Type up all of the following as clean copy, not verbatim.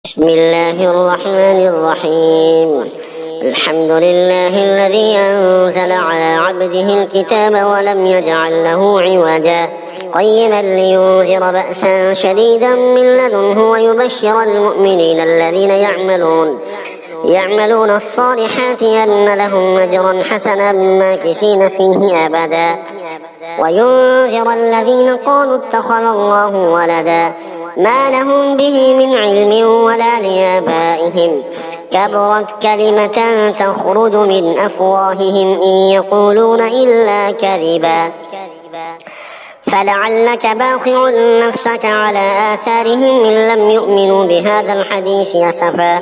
بسم الله الرحمن الرحيم. الحمد لله الذي أنزل على عبده الكتاب ولم يجعل له عوجا قيما لينذر بأسا شديدا من لدنه ويبشر المؤمنين الذين يعملون الصالحات أن لهم أجرا حسنا ماكثين فيه أبدا وينذر الذين قالوا اتخذ الله ولدا ما لهم به من علم ولا لآبائهم كبرت كلمة تخرج من أفواههم إن يقولون إلا كذبا فلعلك باخع نفسك على آثارهم إن لم يؤمنوا بهذا الحديث أسفا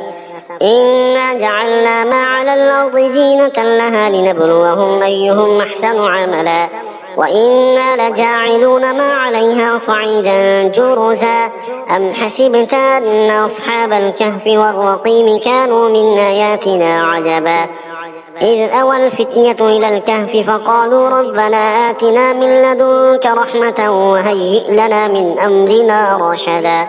إنا جعلنا ما على الأرض زينة لها لنبلوهم أيهم أحسن عملا وإنا لجاعلون ما عليها صعيدا جرزا أم حسبت أن أصحاب الكهف والرقيم كانوا من آياتنا عجبا إذ أوى الفتية إلى الكهف فقالوا ربنا آتنا من لدنك رحمة وهيئ لنا من أمرنا رشدا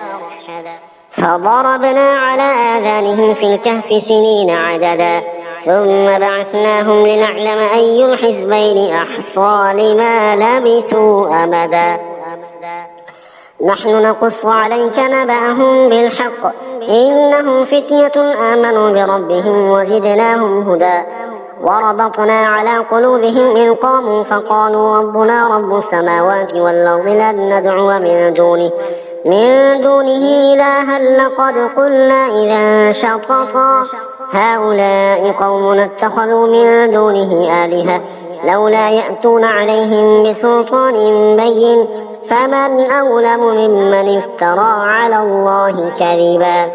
فضربنا على آذانهم في الكهف سنين عددا ثم بعثناهم لنعلم أي الحزبين أحصى لما لبثوا أمدا نحن نقص عليك نبأهم بالحق إنهم فتية آمنوا بربهم وزدناهم هدى وربطنا على قلوبهم إذ قاموا فقالوا ربنا رب السماوات والأرض لن ندعو من دونه إلها لقد قلنا إذا شططا هؤلاء قوم اتخذوا من دونه آلهة لولا يأتون عليهم بسلطان بين فمن أظلم ممن افترى على الله كذبا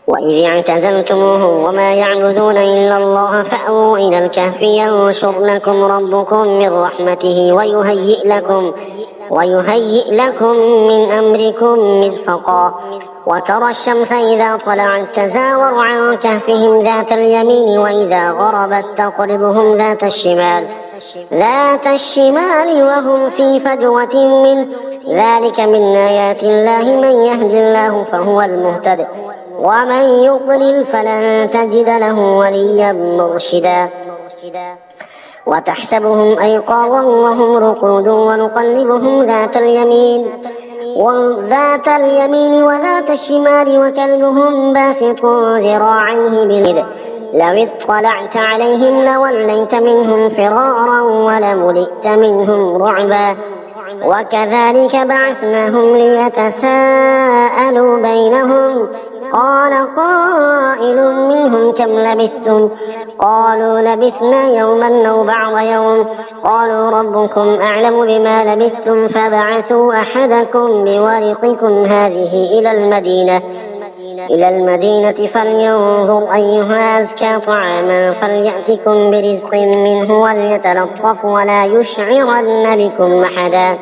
وإذ اعتزلتموهم وما يعبدون إلا الله فأووا إلى الكهف ينشر لكم ربكم من رحمته ويهيئ لكم من أمركم مرفقا وترى الشمس إذا طلعت تزاور عن كهفهم ذات اليمين وإذا غربت تقرضهم ذات الشمال وهم في فجوة منه ذلك من آيات الله من يهد الله فهو المهتد ومن يضلل فلن تجد له وليا مرشدا وتحسبهم أيقاظا وهم رقود ونقلبهم ذات اليمين وذات الشمال وكلبهم باسط ذراعيه باليد لو اطلعت عليهم لوليت منهم فرارا ولملئت منهم رعبا وكذلك بعثناهم ليتساءلوا بينهم قال قائل منهم كم لبثتم قالوا لبثنا يوما أو بعض يوم قالوا ربكم أعلم بما لبثتم فبعثوا أحدكم بورقكم هذه إلى المدينة فلينظر أيها أزكى طعاما فليأتكم برزق منه وليتلطف ولا يشعرن بكم أحدا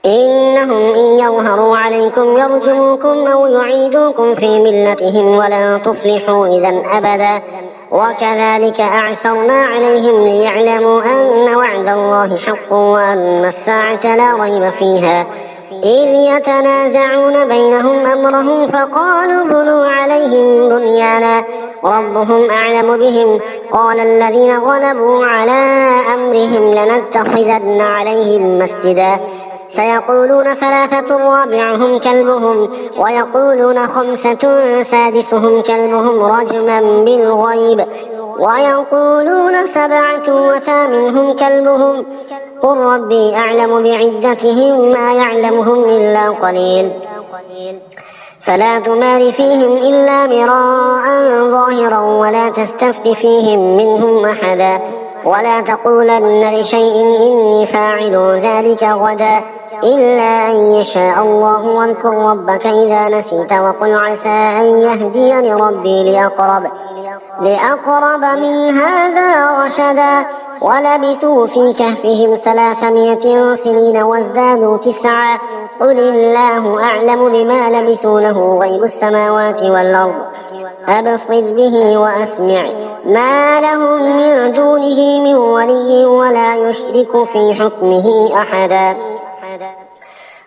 إنهم إن يظهروا عليكم يرجموكم أو يعيدوكم في ملتهم ولن تفلحوا إذا أبدا وكذلك أعثرنا عليهم ليعلموا أن وعد الله حق وأن الساعة لا ريب فيها إذ يتنازعون بينهم أمرهم فقالوا بنوا عليهم بنيانا ربهم أعلم بهم قال الذين غلبوا على أمرهم لنتخذن عليهم مسجدا سيقولون 3 رابعهم كلبهم ويقولون 5 سادسهم كلبهم رجما بالغيب ويقولون 7 وثامنهم كلبهم قل ربي أعلم بعدتهم ما يعلمهم إلا قليل فلا تمار فيهم إلا مراء ظاهرا ولا تستفت فيهم منهم أحدا ولا تقولن لشيء إني فاعل ذلك غدا إلا أن يشاء الله واذكر ربك إذا نسيت وقل عسى أن يهديني ربي لأقرب من هذا رشدا ولبثوا في كهفهم 300 سنين وازدادوا 9 قل الله أعلم بما لبثوا له غيب السماوات والأرض أبصر به وأسمع ما لهم من دونه من ولي ولا يشرك في حكمه أحدا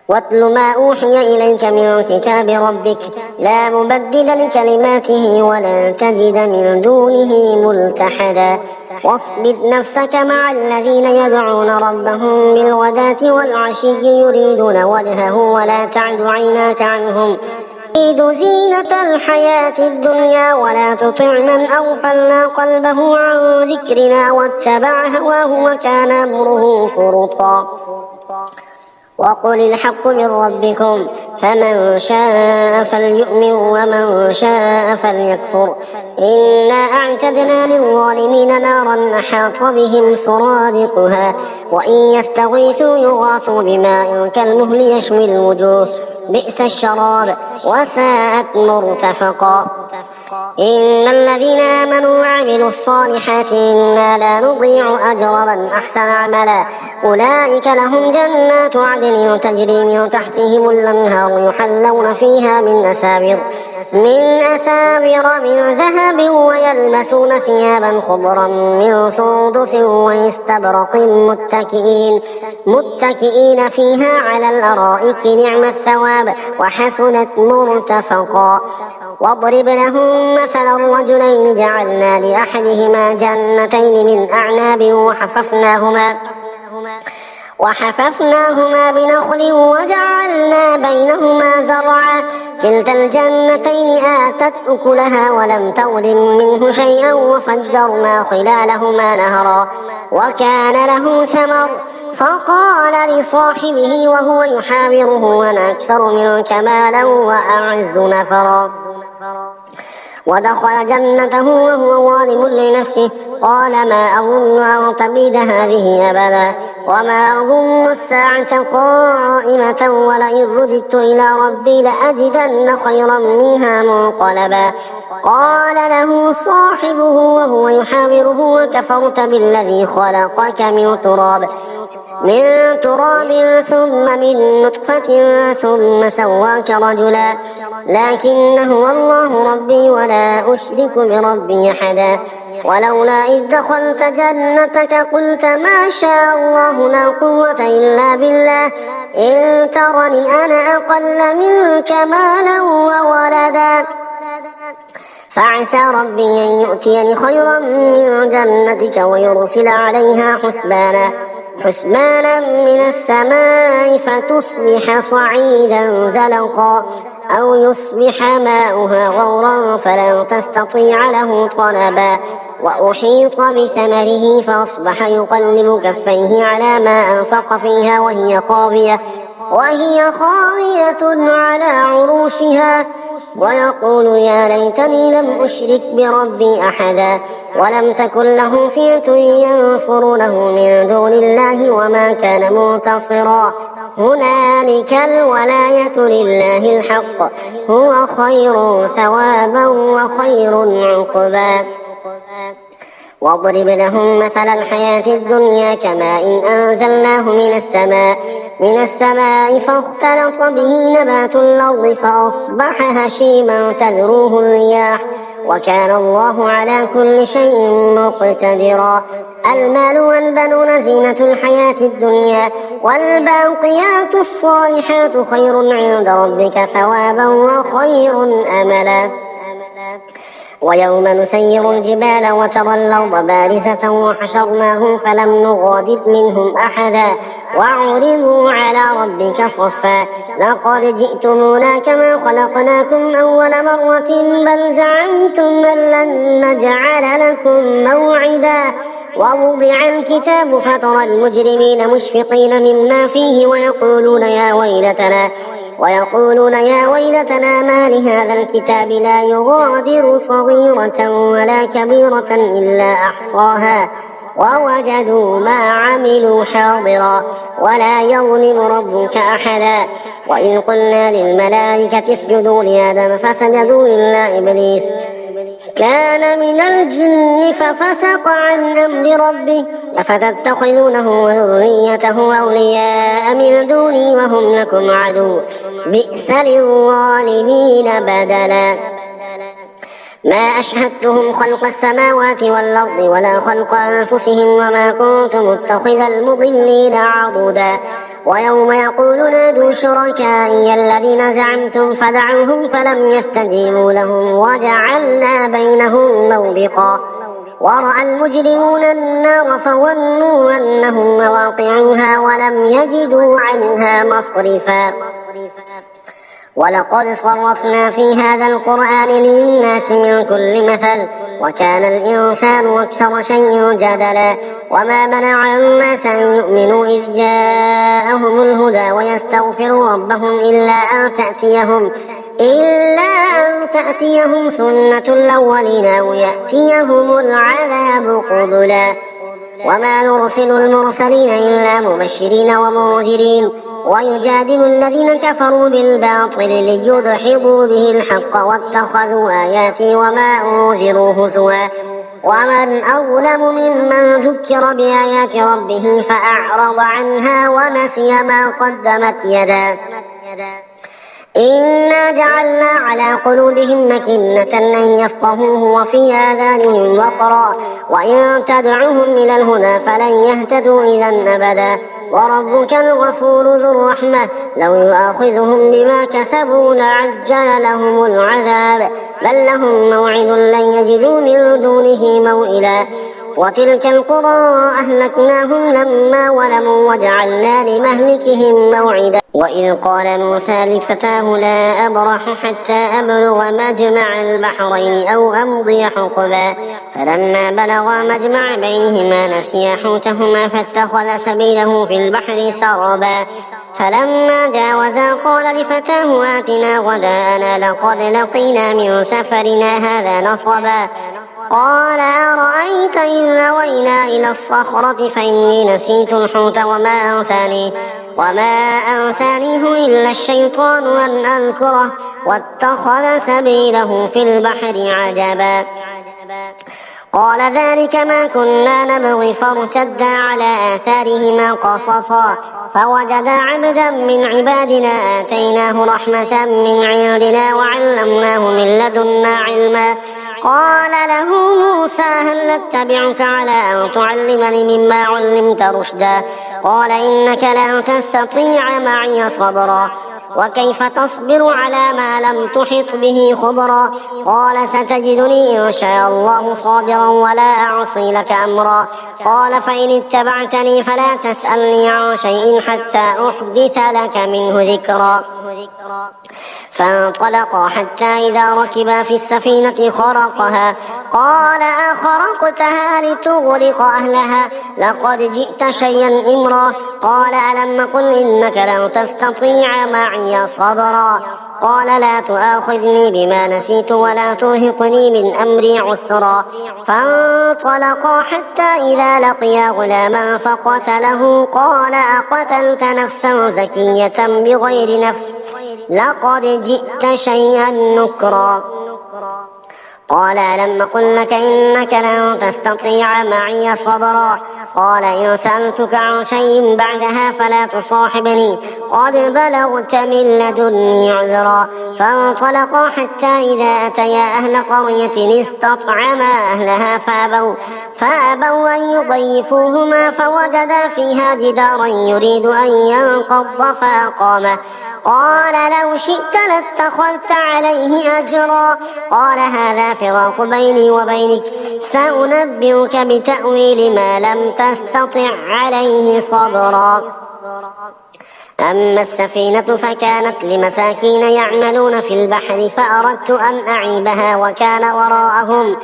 واتل ما أوحي إليك من كتاب ربك لا مبدل لكلماته ولن تجد من دونه ملتحدا واصبر نفسك مع الذين يدعون ربهم بالغداة والعشي يريدون وجهه ولا تعد عيناك عنهم تريد زينة الحياة الدنيا ولا تطع من أغفلنا قلبه عن ذكرنا واتبع هواه وكان أمره فرطا وقل الحق من ربكم فمن شاء فليؤمن ومن شاء فليكفر إنا أعتدنا للظالمين نارا أحاط بهم سرادقها وإن يستغيثوا يغاثوا بماء كالمهل يشوي الوجوه بئس الشراب وساءت مرتفقا إن الذين آمنوا وعملوا الصالحات إنا لا نضيع أجر من أحسن عملا أولئك لهم جنات عدن تجري من تحتهم الأنهار يحلون فيها من أساور من ذهب ويلبسون ثيابا خضرا من سندس واستبرق متكئين فيها على الأرائك نعم الثواب وحسنت مرتفقا واضرب لهم مثلا الرجلين جعلنا لأحدهما جنتين من أعناب وحففناهما بنخل وجعلنا بينهما زرعا كلتا الجنتين آتت أكلها ولم تظلم منه شيئا وفجرنا خلالهما نهرا وكان له ثمر فقال لصاحبه وهو يحاوره أنا أكثر منك مالا وأعز نفرا ودخل جنته وهو ظالم لنفسه قال ما أظن أن تبيد هذه أبدا وما أظن الساعة قائمة ولئن رددت إلى ربي لأجدن خيرا منها منقلبا قال له صاحبه وهو يحاوره وكفرت بالذي خلقك من تراب ثم من نطفة ثم سواك رجلا لكن هو الله ربي ولا أشرك بربي أحدا ولولا إذ دخلت جنتك قلت ما شاء الله لا قوة إلا بالله إن ترني أنا أقل منك مالا وولدا فعسى ربي أن يؤتيني خيرا من جنتك ويرسل عليها حسبانا من السماء فتصبح صعيدا زلقا أو يصبح ماؤها غورا فلن تستطيع له طلبا وأحيط بثمره فأصبح يقلب كفيه على ما أنفق فيها وهي خاوية على عروشها ويقول يا ليتني لم أشرك بربي أحدا ولم تكن له فئة ينصرونه من دون الله وما كان منتصرا هنالك الولاية لله الحق هو خير ثوابا وخير عقبا واضرب لهم مثل الحياة الدنيا كماء أنزلناه من السماء فاختلط به نبات الأرض فأصبح هشيما تذروه الرياح وكان الله على كل شيء مقتدرا المال والبنون زينة الحياة الدنيا والباقيات الصالحات خير عند ربك ثوابا وخير أملا ويوم نسير الجبال وترى الأرض بارزة وحشرناهم فلم نغادر منهم أحدا وعرضوا على ربك صفا لقد جئتمونا كما خلقناكم أول مرة بل زعمتم أن لن نجعل لكم موعدا ووضع الكتاب فترى المجرمين مشفقين مما فيه ويقولون يا ويلتنا ما لهذا الكتاب لا يغادر صغيرة ولا كبيرة إلا أحصاها ووجدوا ما عملوا حاضرا ولا يظلم ربك أحدا وإذ قلنا للملائكة اسجدوا لآدم فسجدوا إلا إبليس كان من الجن ففسق عن أمر ربه أفتتخذونه وذريته أولياء من دوني وهم لكم عدو بئس للظالمين بدلا ما أشهدتهم خلق السماوات والأرض ولا خلق أنفسهم وما كنت متخذ المضلين عضدا ويوم يقول نادوا شركائي الذين زعمتم فدعوهم فلم يستجيبوا لهم وجعلنا بينهم موبقا ورأى المجرمون النار فظنوا أنهم مواقعوها ولم يجدوا عنها مصرفا ولقد صرفنا في هذا القرآن للناس من كل مثل وكان الإنسان أكثر شيء جدلا وما منع الناس أن يؤمنوا إذ جاءهم الهدى ويستغفروا ربهم إلا أن تأتيهم سنة الأولين أو يأتيهم العذاب قبلا وما نرسل المرسلين إلا مبشرين ومنذرين ويجادل الذين كفروا بالباطل ليدحضوا به الحق واتخذوا آياتي وما أنذروا هزوا ومن أظلم ممن ذكر بآيات ربه فأعرض عنها ونسي ما قدمت يداه إنا جعلنا على قلوبهم مكنة أن يفقهوه وفي آذانهم وقرا وإن تدعوهم إلى الهدى فلن يهتدوا إذا أبدا وربك الغفور ذو الرحمة لو يؤاخذهم بما كسبوا لعجل لهم العذاب بل لهم موعد لن يجدوا من دونه موئلا وتلك القرى أهلكناهم لما ظلموا وجعلنا لمهلكهم موعدا وإذ قال موسى لفتاه لا أبرح حتى أبلغ مجمع البحرين أو أمضي حقبا فلما بلغا مجمع بينهما نسيا حوتهما فاتخذ سبيله في البحر سربا فلما جاوزا قال لفتاه آتنا غداءنا لقد لقينا من سفرنا هذا نصبا قال أرأيت إذ أوينا إلى الصخرة فإني نسيت الحوت وما أنسانيه إلا الشيطان أن أذكره واتخذ سبيله في البحر عجبا قال ذلك ما كنا نبغي فارتدا على آثارهما قصصا فوجدا عبدا من عبادنا آتيناه رحمة من عندنا وعلمناه من لدنا علما قال له موسى هل اتبعك على أن تعلمني مما علمت رشدا قال إنك لن تستطيع معي صبرا وكيف تصبر على ما لم تحط به خبرا قال ستجدني إن شاء الله صابرا ولا أعصي لك أمرا قال فإن اتبعتني فلا تسألني عن شيء حتى أحدث لك منه ذكرا فانطلقا حتى إذا ركبا في السفينة خرقها قال أخرقتها لتغرق أهلها لقد جئت شيئا إمرا قال ألم قل إنك لن تستطيع معي صبرا قال لا تؤاخذني بما نسيت ولا ترهقني من أمري عسرا فانطلقا حتى إذا لقيا غلاما فقتله قال أقتلت نفسا زكية بغير نفس لقد جئت شيئا نكرا قال ألم قل لك إنك لن تستطيع معي صبرا قال إن سألتك عن شيء بعدها فلا تصاحبني قد بلغت من لدني عذرا فانطلقا حتى إذا أتيا أهل قرية استطعما أهلها فأبوا أن يضيفوهما فوجدا فيها جدارا يريد أن ينقض فأقامه قال لو شئت لاتخذت عليه أجرا قال هذا فراق بيني وبينك سأنبئك بتأويل ما لم تستطع عليه صبرا أما السفينة فكانت لمساكين يعملون في البحر فأردت أن أعيبها وكان وراءهم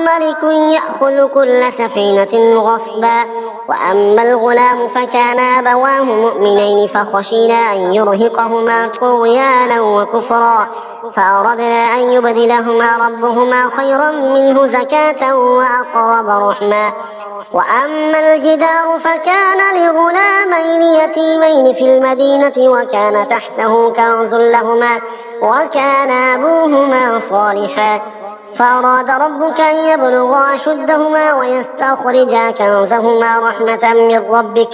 ملك يأخذ كل سفينة غصبا وأما الغلام فكان أبواه مؤمنين فخشينا أن يرهقهما طغيانا وكفرا فأردنا أن يبدلهما ربهما خيرا منه زكاة وأقرب رحما وأما الجدار فكان لغلامين يتيمين في المدينة وكان تحته كنز لهما وكان أبوهما صالحا فأراد ربك أن يبلغا أشدهما ويستخرجا كنزهما رحمة من ربك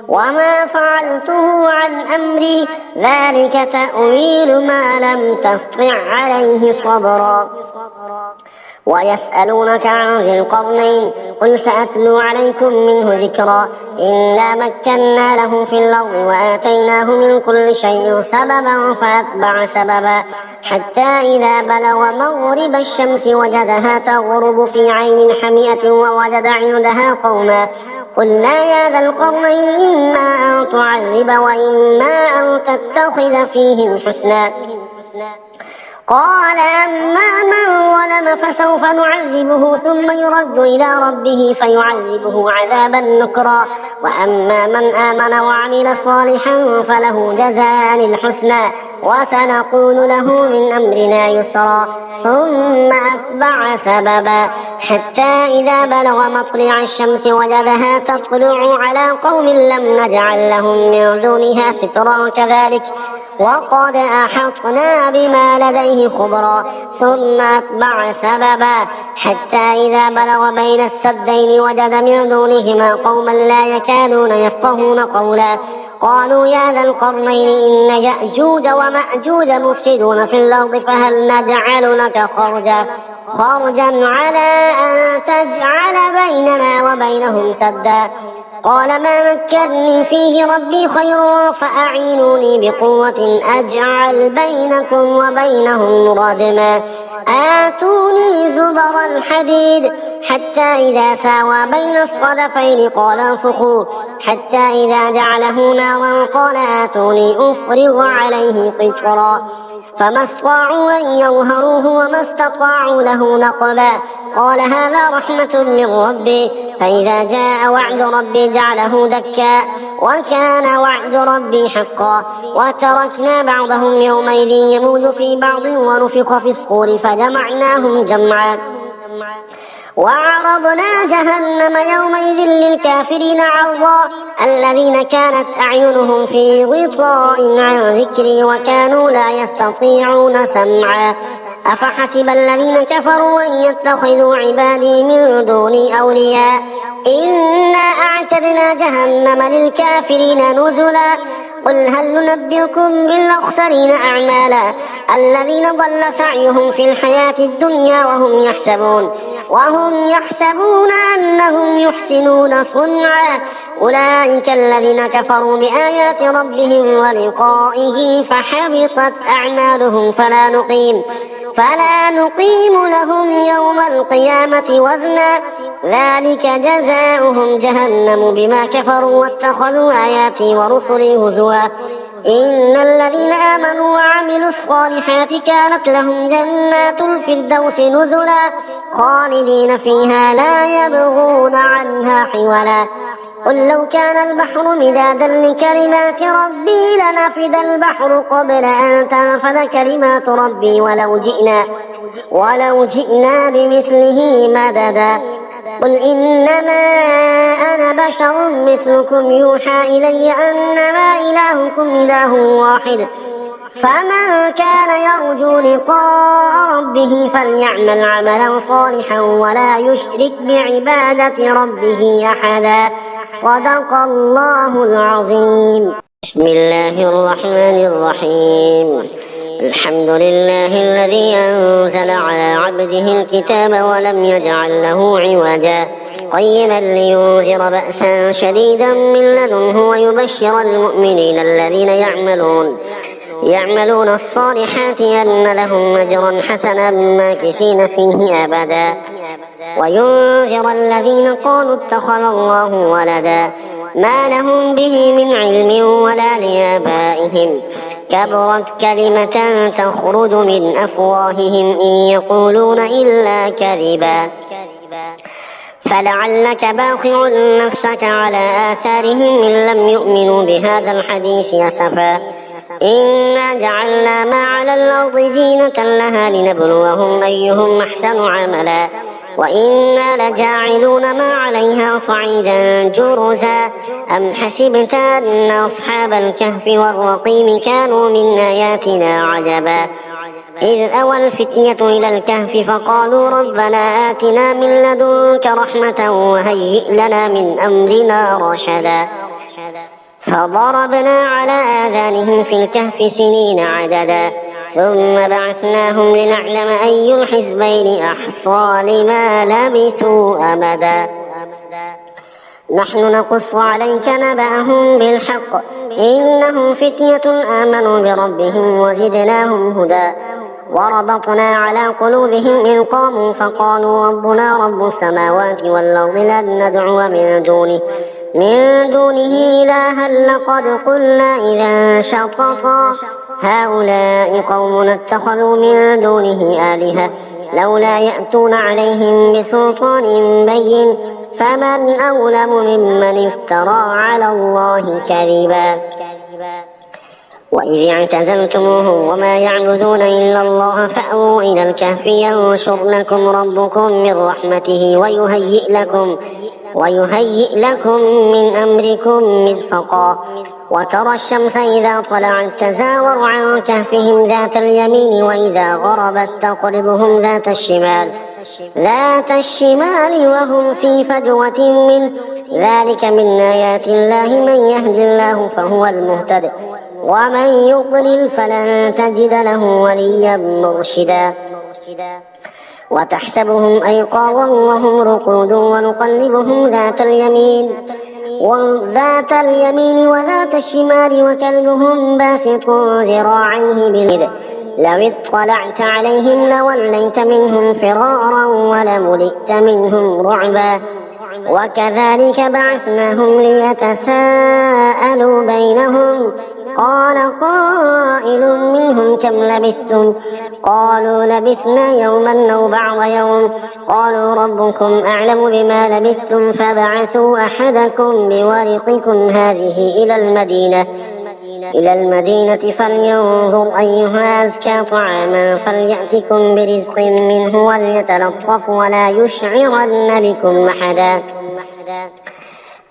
وما فعلته عن أمري ذلك تأويل ما لم تستطع عليه صبرا ويسألونك عن ذي القرنين قل سأتلو عليكم منه ذكرا إنا مكنا له في الأرض وآتيناه من كل شيء سببا فأتبع سببا حتى إذا بلغ مغرب الشمس وجدها تغرب في عين حمئة ووجد عندها قوما قلنا يا ذا القرنين إما أن تعذب وإما أن تتخذ فيهم حسنا قال أما من ظلم فسوف نعذبه ثم يرد إلى ربه فيعذبه عذابا نكرا وأما من آمن وعمل صالحا فله جزاء الحسنى وسنقول له من أمرنا يسرا ثم أتبع سببا حتى إذا بلغ مطلع الشمس وجدها تطلع على قوم لم نجعل لهم من دونها سترا كذلك وقد أحطنا بما لديه خبرا ثم أتبع سببا حتى إذا بلغ بين السدين وجد من دونهما قوما لا يكادون يفقهون قولا قالوا يا ذا القرنين إن يأجوج ومأجوج مفسدون في الأرض فهل نجعل لك خرجا على أن تجعل بيننا وبينهم سدا قال ما مكنني فيه ربي خير فأعينوني بقوة أجعل بينكم وبينهم ردما آتوني زبر الحديد حتى إذا ساوى بين الصدفين قال انفخوا حتى إذا جعله نارا قال آتوني أفرغ عليه قطرا فما استطاعوا أن يظهروه وما استطاعوا له نقبا قال هذا رحمة من ربي فإذا جاء وعد ربي جعله دكا وكان وعد ربي حقا وتركنا بعضهم يومئذ يموج في بعض ونفخ في الصور فجمعناهم جمعا وعرضنا جهنم يومئذ للكافرين عرضا الذين كانت أعينهم في غطاء عن ذكري وكانوا لا يستطيعون سمعا أفحسب الذين كفروا أن يتخذوا عبادي من دوني أولياء إنا أعتدنا جهنم للكافرين نزلا قل هل ننبئكم بالأخسرين أعمالا الذين ضل سعيهم في الحياة الدنيا وهم يحسبون أنهم يحسنون صنعا أولئك الذين كفروا بآيات ربهم ولقائه فحبطت أعمالهم فلا نقيم لهم يوم القيامة وزنا ذلك جزاؤهم جهنم بما كفروا واتخذوا آياتي ورسلي هزوا إن الذين آمنوا وعملوا الصالحات كانت لهم جنات الفردوس نزلا خالدين فيها لا يبغون عنها حولا قل لو كان البحر مدادا لكلمات ربي لنفد البحر قبل أن تنفد كلمات ربي ولو جئنا بمثله مددا قل إنما أنا بشر مثلكم يوحى إلي أنما إلهكم إله واحد فمن كان يرجو لقاء ربه فليعمل عملا صالحا ولا يشرك بعبادة ربه أحدا صدق الله العظيم. بسم الله الرحمن الرحيم. الحمد لله الذي أنزل على عبده الكتاب ولم يجعل له عوجا قيما لينذر بأسا شديدا من لدنه ويبشر المؤمنين الذين يعملون الصالحات أن لهم أجرا حسنا ماكثين فيه أبدا وينذر الذين قالوا اتخذ الله ولدا ما لهم به من علم ولا لآبائهم كبرت كلمة تخرج من أفواههم إن يقولون إلا كذبا فلعلك باخع نفسك على آثارهم إن لم يؤمنوا بهذا الحديث أسفا إنا جعلنا ما على الأرض زينة لها لنبلوهم أيهم أحسن عملا وإنا لجاعلون ما عليها صعيدا جرزا أم حسبت أن أصحاب الكهف والرقيم كانوا من آياتنا عجبا إذ أوى الفتية إلى الكهف فقالوا ربنا آتنا من لدنك رحمة وهيئ لنا من أمرنا رشدا فضربنا على آذانهم في الكهف سنين عددا ثم بعثناهم لنعلم أي الحزبين أحصى لما لبثوا أمدا نحن نقص عليك نبأهم بالحق إنهم فتية آمنوا بربهم وزدناهم هدى وربطنا على قلوبهم إذ قاموا فقالوا ربنا رب السماوات والأرض لن ندعو من دونه إلها لقد قلنا إذا شططا هؤلاء قوم اتخذوا من دونه آلهة لولا يأتون عليهم بسلطان بين فمن أظلم ممن افترى على الله كذبا وإذ اعتزلتموهم وما يعبدون إلا الله فأووا إلى الكهف ينشر لكم ربكم من رحمته ويهيئ لكم من أمركم مرفقا وترى الشمس إذا طلعت تزاور عن كهفهم ذات اليمين وإذا غربت تقرضهم ذات الشمال وهم في فجوة منه ذلك من آيات الله من يهد الله فهو المهتد ومن يضلل فلن تجد له وليا مرشدا وتحسبهم أيقاظا وهم رقود ونقلبهم ذات اليمين وذات الشمال وكلبهم باسط ذراعيه باليد لو اطلعت عليهم لوليت منهم فرارا ولملئت منهم رعبا وكذلك بعثناهم ليتساءلوا بينهم قال قائل منهم كم لبثتم قالوا لبثنا يوما أو بعض يوم قالوا ربكم أعلم بما لبثتم فبعثوا أحدكم بورقكم هذه إلى المدينة فلينظر أيها أزكى طعاما فليأتكم برزق منه وليتلطف ولا يشعرن بكم أحدا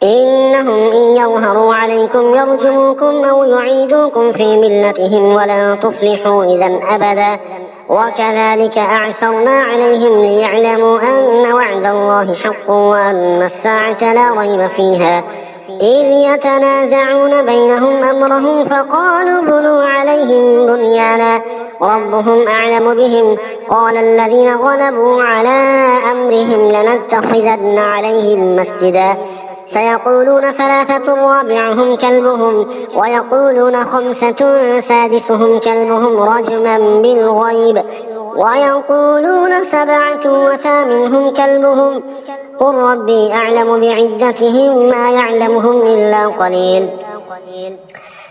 إنهم إن يظهروا عليكم يرجموكم أو يعيدوكم في ملتهم ولن تفلحوا إذا أبدا وكذلك أعثرنا عليهم ليعلموا أن وعد الله حق وأن الساعة لا ريب فيها إذ يتنازعون بينهم أمرهم فقالوا بنوا عليهم بنيانا ربهم أعلم بهم قال الذين غلبوا على أمرهم لنتخذن عليهم مسجدا سيقولون 3 رابعهم كلبهم ويقولون 5 سادسهم كلبهم رجما بالغيب ويقولون 7 وثامنهم كلبهم قل ربي أعلم بعدتهم ما يعلمهم إلا قليل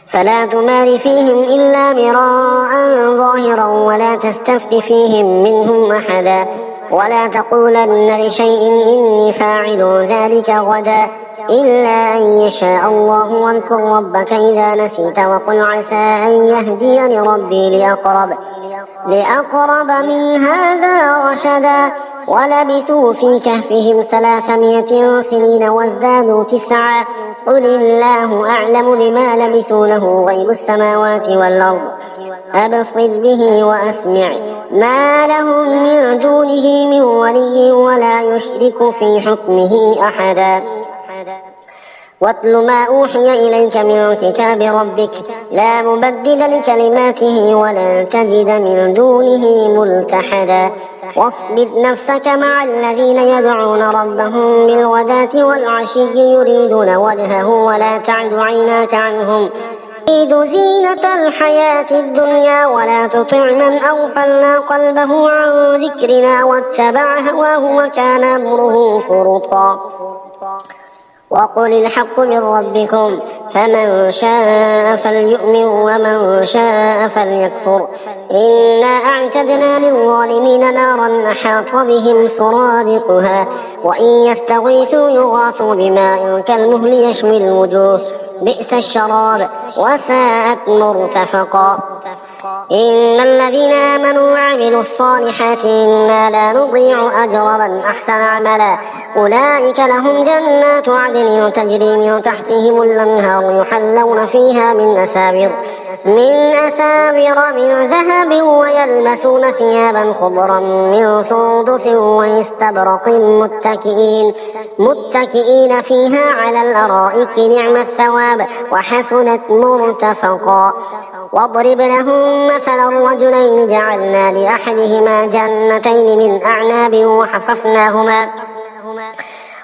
فلا تمار فيهم إلا مراء ظاهرا ولا تستفت فيهم منهم أحدا ولا تقولن لشيء إني فاعل ذلك غدا إلا أن يشاء الله واذكر ربك إذا نسيت وقل عسى أن يهديني ربي لأقرب من هذا رشدا ولبثوا في كهفهم 300 سنين وازدادوا 9 قل الله أعلم بما لبثوا له غيب السماوات والأرض أبصر به وأسمع ما لهم من دونه من ولي ولا يشرك في حكمه أحدا واتل ما أوحي إليك من كتاب ربك لا مبدل لكلماته ولن تجد من دونه ملتحدا واصبر نفسك مع الذين يدعون ربهم بالغداة والعشي يريدون وجهه ولا تعد عيناك عنهم تريد زينة الحياة الدنيا ولا تطع من أغفلنا قلبه عن ذكرنا واتبع هواه وكان أمره فرطا وقل الحق من ربكم فمن شاء فليؤمن ومن شاء فليكفر إنا أعتدنا للظالمين نارا أحاط بهم سرادقها وإن يستغيثوا يغاثوا بماء كالمهل يشوي الوجوه بئس الشراب وساءت مرتفقا إن الذين آمنوا وعملوا الصالحات إنا لا نضيع أجر من أحسن عملا أولئك لهم جنات عدن تجري من تحتهم الأنهار يحلون فيها من أساور من ذهب ويلبسون ثيابا خضرا من سندس واستبرق متكئين فيها على الأرائك نعم الثواب وحسنت مرتفقا واضرب لهم مثل الرجلين جعلنا لأحدهما جنتين من أعناب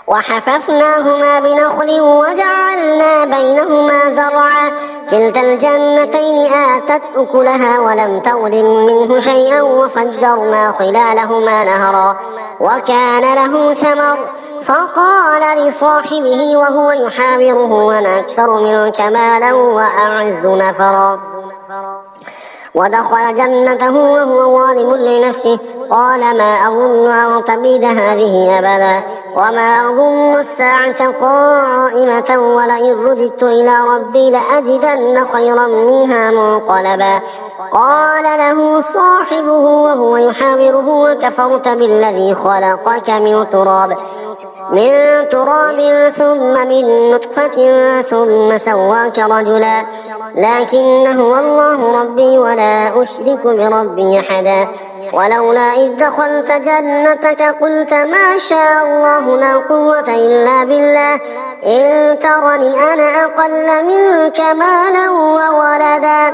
وحففناهما بنخل وجعلنا بينهما زرعا كلتا الجنتين آتت أكلها ولم تظلم منه شيئا وفجرنا خلالهما نهرا وكان له ثمر فقال لصاحبه وهو يحاوره أنا أكثر منك مالا وأعز نفرا ودخل جنته وهو ظالم لنفسه قال ما أظن أن تبيد هذه أبدا وما أظن الساعة قائمة ولئن رددت إلى ربي لأجدن خيرا منها منقلبا قال له صاحبه وهو يحاوره وكفرت بالذي خلقك من تراب ثم من نطفة ثم سواك رجلا لكن هو الله ربي ولا أشرك بربي أحدا ولولا إذ دخلت جنتك قلت ما شاء الله لا قوة إلا بالله إن ترني أنا أقل منك مالا وولدا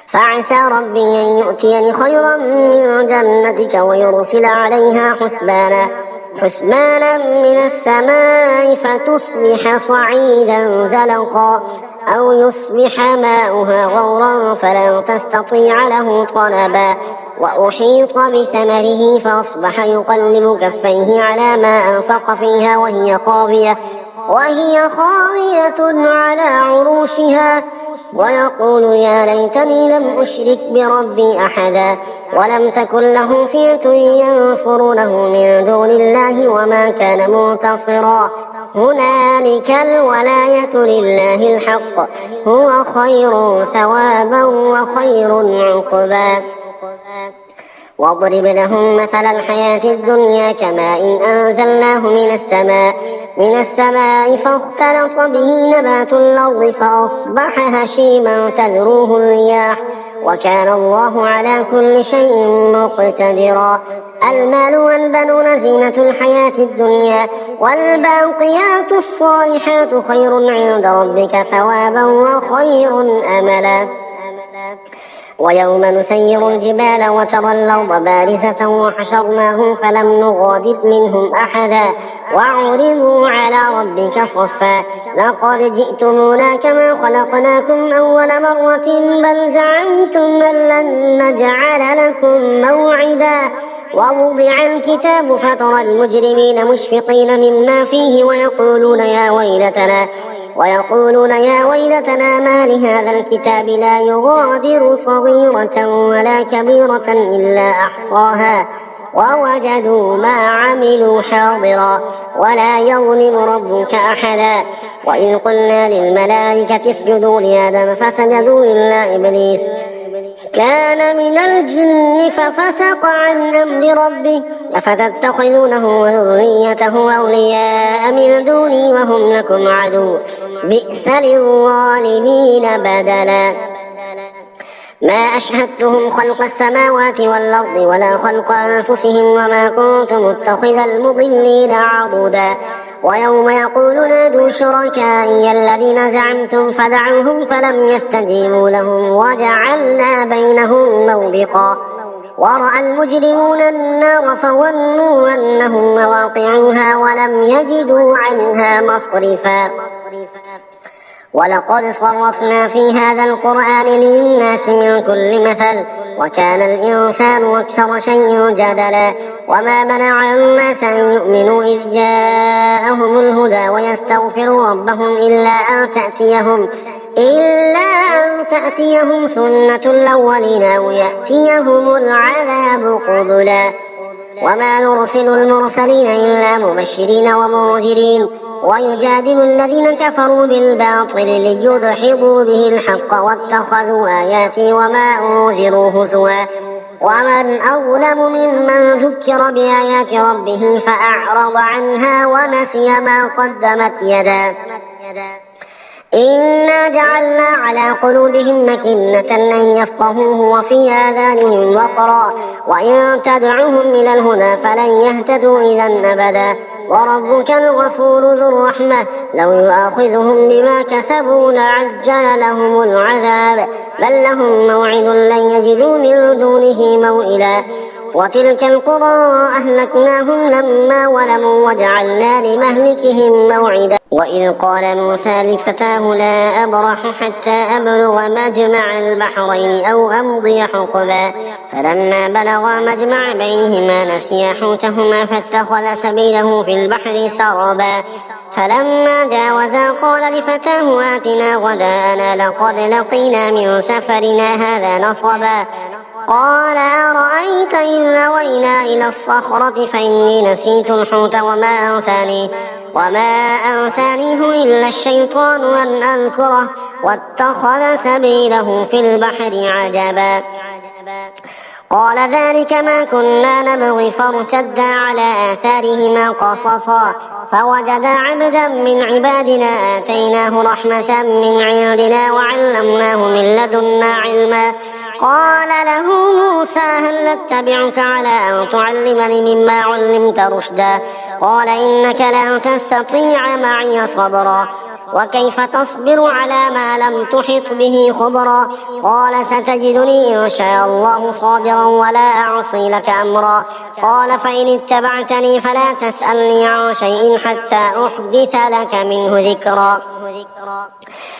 فعسى ربي أن يؤتيني خيرا من جنتك ويرسل عليها حسبانا من السماء فتصبح صعيدا زلقا أو يصبح ماؤها غورا فلن تستطيع له طلبا وأحيط بثمره فأصبح يقلب كفيه على ما أنفق فيها وهي خاوية على عروشها ويقول يا ليتني لم أشرك بربي أحدا ولم تكن له فئة ينصرونه من دون الله وما كان منتصرا هنالك الولاية لله الحق هو خير ثوابا وخير عقبا واضرب لهم مثل الحياة الدنيا كماء أنزلناه من السماء فاختلط به نبات الأرض فأصبح هشيما تذروه الرياح وكان الله على كل شيء مقتدرا المال والبنون زينة الحياة الدنيا والباقيات الصالحات خير عند ربك ثوابا وخير أملا ويوم نسير الجبال وترى الأرض بارزة وحشرناهم فلم نغادر منهم أحدا وعرضوا على ربك صفا لقد جئتمونا كما خلقناكم أول مرة بل زعمتم أن لن نجعل لكم موعدا ووضع الكتاب فترى المجرمين مشفقين مما فيه ويقولون يا ويلتنا ما لهذا الكتاب لا يغادر صغيرة ولا كبيرة إلا أحصاها ووجدوا ما عملوا حاضرا ولا يظلم ربك أحدا وإذ قلنا للملائكة اسجدوا لآدم فسجدوا إلا إبليس كان من الجن ففسق عن أمر ربه أفتتخذونه وذريته أولياء من دوني وهم لكم عدو بئس للظالمين بدلا ما أشهدتهم خلق السماوات والأرض ولا خلق أنفسهم وما كنت متخذ المضلين عضدا ويوم يقول نادوا شركائي الذين زعمتم فدعوهم فلم يستجيبوا لهم وجعلنا بينهم موبقا ورأى المجرمون النار فظنوا أنهم مواقعوها ولم يجدوا عنها مصرفا ولقد صرفنا في هذا القرآن للناس من كل مثل وكان الإنسان أكثر شيء جدلا وما منع الناس أن يؤمنوا إذ جاءهم الهدى ويستغفروا ربهم إلا أن تأتيهم سنة الأولين أو يأتيهم العذاب قبلا وما نرسل المرسلين إلا مبشرين ومنذرين ويجادل الذين كفروا بالباطل ليدحضوا به الحق واتخذوا آياتي وما أنذروا هزوا ومن أظلم ممن ذكر بآيات ربه فأعرض عنها ونسي ما قدمت يداه إنا جعلنا على قلوبهم مكنة أن يفقهوه وفي آذانهم وقرا وإن تدعوهم إلى الهدى فلن يهتدوا إذا أبدا وربك الغفور ذو الرحمة لو يؤاخذهم بما كسبوا لعجل لهم العذاب بل لهم موعد لن يجدوا من دونه موئلا وتلك القرى أهلكناهم لما ظلموا وجعلنا لمهلكهم موعدا وإذ قال موسى لفتاه لا أبرح حتى أبلغ مجمع البحرين أو أمضي حقبا فلما بلغا مجمع بينهما نسيا حوتهما فاتخذ سبيله في البحر سربا فلما جاوزا قال لفتاه آتنا غداءنا لقد لقينا من سفرنا هذا نصبا قال أرأيت إن أوينا إلى الصخرة فإني نسيت الحوت وما أنسانيه إلا الشيطان أن أذكره واتخذ سبيله في البحر عجبا قال ذلك ما كنا نبغي فارتدا على آثارهما قصصا فوجدا عبدا من عبادنا آتيناه رحمة من عندنا وعلمناه من لدنا علما قال له موسى هل اتبعك على أن تعلمني مما علمت رشدا قال إنك لن تستطيع معي صبرا وكيف تصبر على ما لم تحط به خبرا قال ستجدني إن شاء الله صابرا ولا أعصي لك أمرا قال فإن اتبعتني فلا تسألني عن شيء حتى أحدث لك منه ذكرا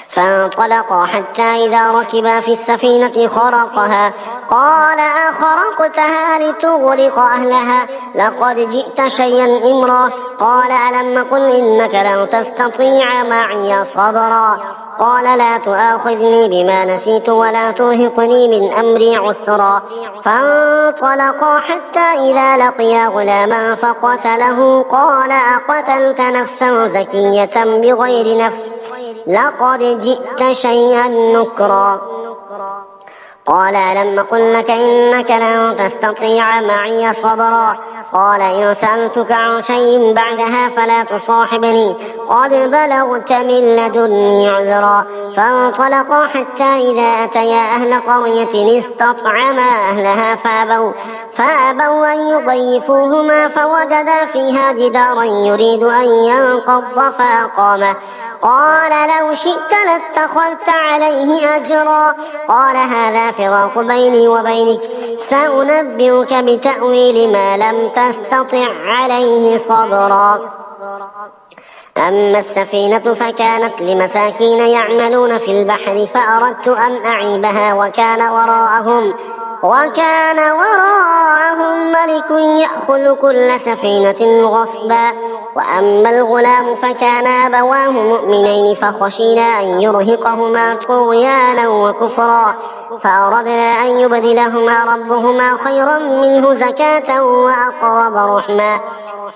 فانطلقا حتى إذا ركبا في السفينة خرقها قال أخرقتها لتغرق أهلها لقد جئت شيئا إمرا قال ألم قل إنك لن تستطيع معي صبرا قال لا تؤاخذني بما نسيت ولا ترهقني من أمري عسرا فانطلقا حتى إذا لقيا غلاما فقتله قال أقتلت نفسا زكية بغير نفس لقد جئت شيئا نكرا قال ألم قل لك إنك لن تستطيع معي صبرا قال إن سألتك عن شيء بعدها فلا تصاحبني قد بلغت من لدني عذرا فانطلقا حتى إذا أتيا أهل قرية استطعما أهلها فأبوا أن يضيفوهما فوجدا فيها جدارا يريد أن ينقض فأقامه قال لو شئت لاتخذت عليه أجرا قال هذا فراق بيني وبينك سأنبئك بتأويل ما لم تستطع عليه صبرا أما السفينة فكانت لمساكين يعملون في البحر فأردت أن أعيبها وكان وراءهم ملك يأخذ كل سفينة غصبا وأما الغلام فكان أبواه مؤمنين فخشينا أن يرهقهما طغيانا وكفرا فأردنا أن يبدلهما ربهما خيرا منه زكاة وأقرب رحما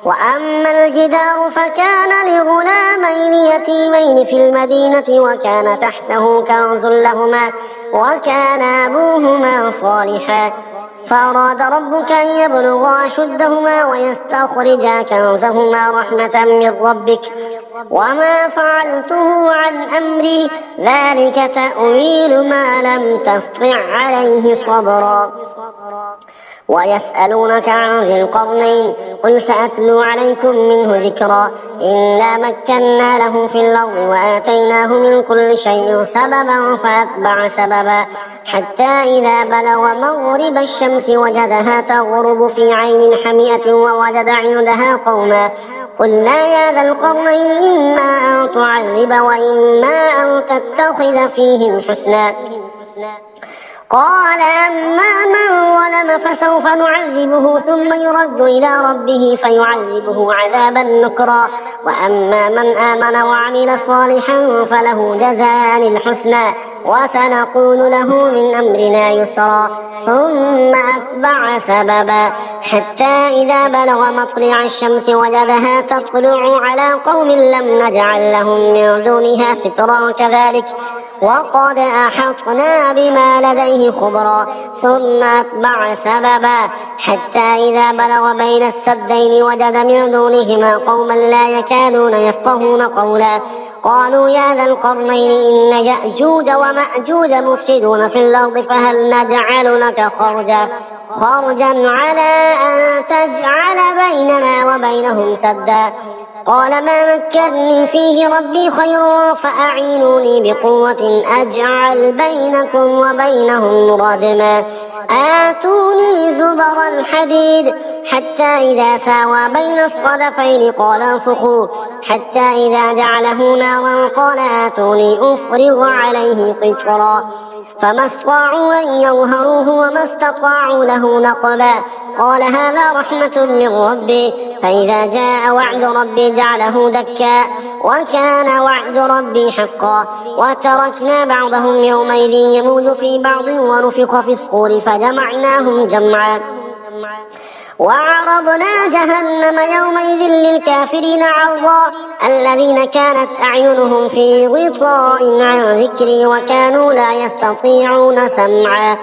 وأما الجدار فكان لغلامين يتيمين في المدينة وكان تحته كنز لهما وكان أبوهما صالحا فأراد ربك أن يبلغا أشدهما ويستخرجا كنزهما رحمة من ربك وما فعلته عن أمري ذلك تأويل ما لم تستطع عليه صبرا ويسألونك عن ذي القرنين قل سأتلو عليكم منه ذكرا إنا مكنا له في الأرض وآتيناه من كل شيء سببا فأتبع سببا حتى إذا بلغ مغرب الشمس وجدها تغرب في عين حمئة ووجد عندها قوما قلنا يا ذا القرنين إما أن تعذب وإما أن تتخذ فيهم حسنا قال أما من ظلم فسوف نعذبه ثم يرد إلى ربه فيعذبه عذابا نكرا وأما من آمن وعمل صالحا فله جزاء الحسنى وسنقول له من أمرنا يسرا ثم أتبع سببا حتى إذا بلغ مطلع الشمس وجدها تطلع على قوم لم نجعل لهم من دونها سترا كذلك وقد أحطنا بما لديه خبرا ثم أتبع سببا حتى إذا بلغ بين السدين وجد من دونهما قوما لا يكادون يفقهون قولا قالوا يا ذا القرنين إن يأجوج ومأجوج مفسدون في الأرض فهل نجعل لك خرجا على أن تجعل بيننا وبينهم سدا قال ما مكنني فيه ربي خير فأعينوني بقوة أجعل بينكم وبينهم ردما آتوني زبر الحديد حتى إذا ساوى بين الصدفين قال انفخوا حتى إذا جعله نارا قال آتوني أفرغ عليه قطرا فما استطاعوا أن يظهروه وما استطاعوا له نقبا قال هذا رحمة من ربي فإذا جاء وعد ربي جعله دكا وكان وعد ربي حقا وتركنا بعضهم يومئذ يموج في بعض ونفخ في الصور فجمعناهم جمعا وعرضنا جهنم يومئذ للكافرين عرضا الذين كانت أعينهم في غطاء عن ذكري وكانوا لا يستطيعون سمعا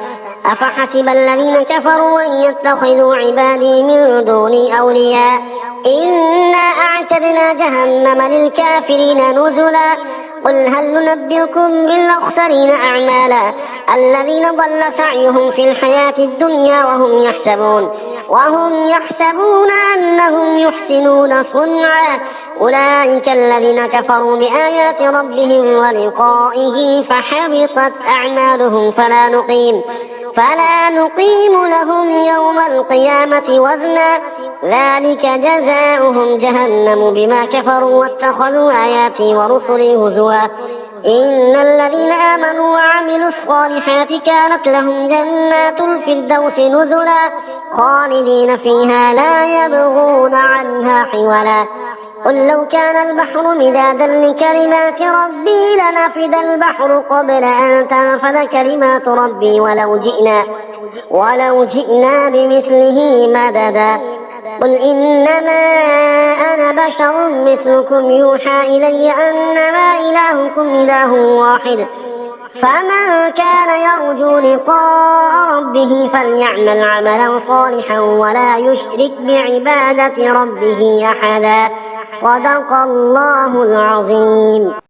أفحسب الذين كفروا أن يتخذوا عبادي من دوني أولياء إنا أعتدنا جهنم للكافرين نزلا قل هل ننبئكم بالأخسرين أعمالا الذين ضل سعيهم في الحياة الدنيا وهم يحسبون أنهم يحسنون صنعا أولئك الذين كفروا بآيات ربهم ولقائه فحبطت أعمالهم فلا نقيم لهم يوم القيامة وزنا ذلك جزاؤهم جهنم بما كفروا واتخذوا آياتي ورسلي هزوا إن الذين آمنوا وعملوا الصالحات كانت لهم جنات الفردوس نزلا خالدين فيها لا يبغون عنها حولا قل لو كان البحر مدادا لكلمات ربي لنفد البحر قبل أن تنفد كلمات ربي ولو جئنا بمثله مددا قل إنما أنا بشر مثلكم يوحى إلي أنما إلهكم إله واحد فمن كان يرجو لقاء ربه فليعمل عملا صالحا ولا يشرك بعبادة ربه أحدا صدق الله العظيم.